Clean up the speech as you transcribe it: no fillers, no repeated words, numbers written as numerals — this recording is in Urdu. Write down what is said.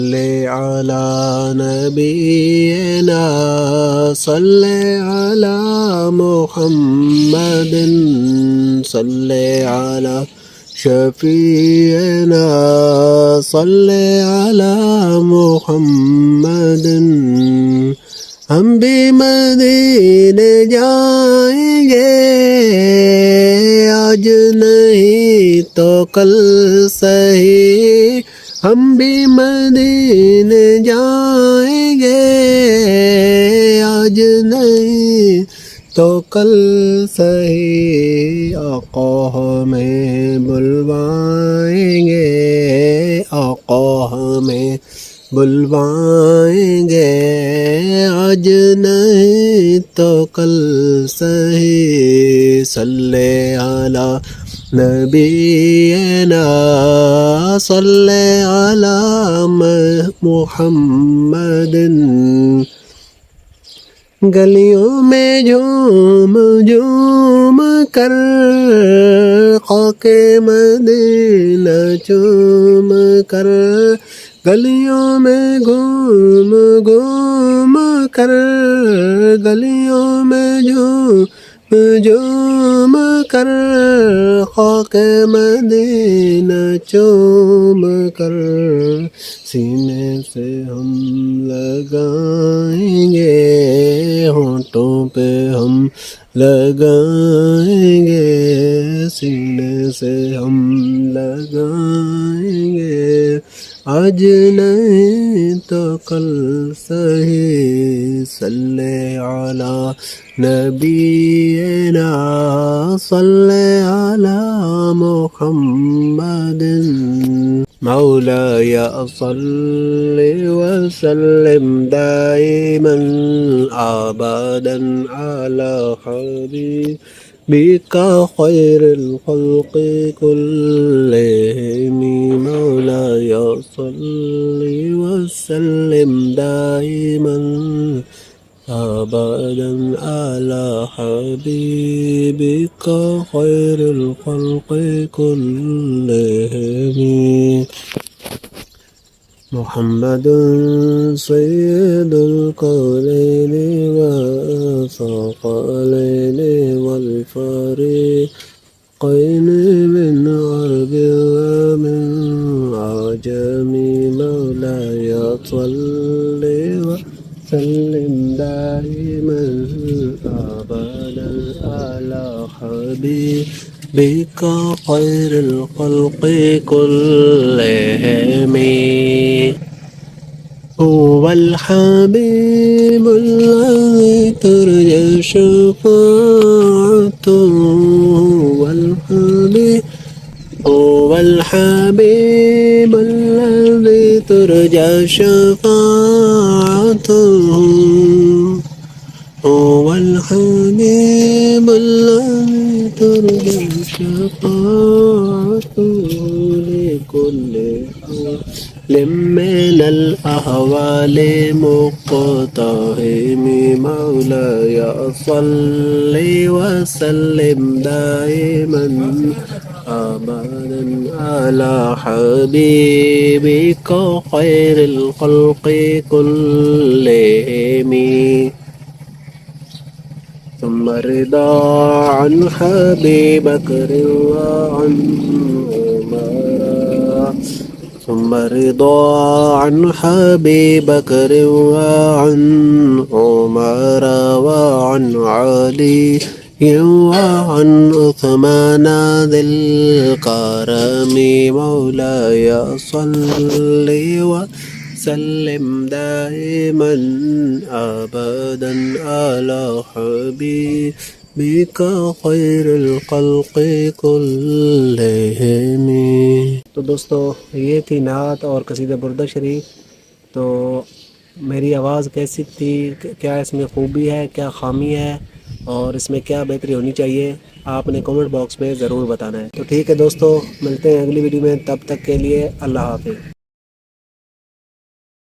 صلی علی نبینا صلی علی محمد صلی علی شفیعنا صلی علی محمد ہم بھی مدینے جائیں گے آج نہیں تو کل صحیح ہم بھی مدینے جائیں گے آج نہیں تو کل صحیح آقا ہمیں بلوائیں گے آقا ہمیں بلوائیں گے آج نہیں تو کل صحیح صلی علی نبینا صلی علی محمد گلیوں میں جھوم جھوم کر خاک مدینہ چوم کر گلیوں میں گھوم گھوم کر گلیوں میں جھوم کر خاک مدینہ چوم کر سینے سے ہم لگائیں گے ہونٹوں پہ ہم لگائیں گے سینے سے ہم لگائیں گے آج نہیں تو کل صحیح صلی علی نبینا صلی علی محمد مولاي صل وسلم دائما ابدا على حبيبك خير الخلق كلهم مولاي صل وسلم دائما ابدا على حبيبك خير الخلق كلهم محمد سيد القولين والثقلين والفريقين من عرب ومن عجم مولاي صل وسلم دائما ابدا على حبيبك خير الخلق كلهم هو الحبيب الذي ترجى شفاعته هو الحبيب الذي ترجى شفاعته هو الحبيب الذي ترجى شفاعته لكل من الأهوال مقتحم مولاي صل وسلم دائما أبدا على حبيبك خير الخلق كلهم ثم رضا عن حبيب بكر وعن عمر ثم رضا عن حبيب بكر وعن عمر وعن علي وعن عثمان ذي الكرم مولاي صل وسلم دائما ابدا على حبيبك خير الخلق كلهم. تو دوستو یہ تھی نعت اور قصیدہ بردہ شریف. تو میری آواز کیسی تھی, کیا اس میں خوبی ہے, کیا خامی ہے, اور اس میں کیا بہتری ہونی چاہیے, آپ نے کمنٹ باکس میں ضرور بتانا ہے. تو ٹھیک ہے دوستو, ملتے ہیں اگلی ویڈیو میں, تب تک کے لیے اللہ حافظ.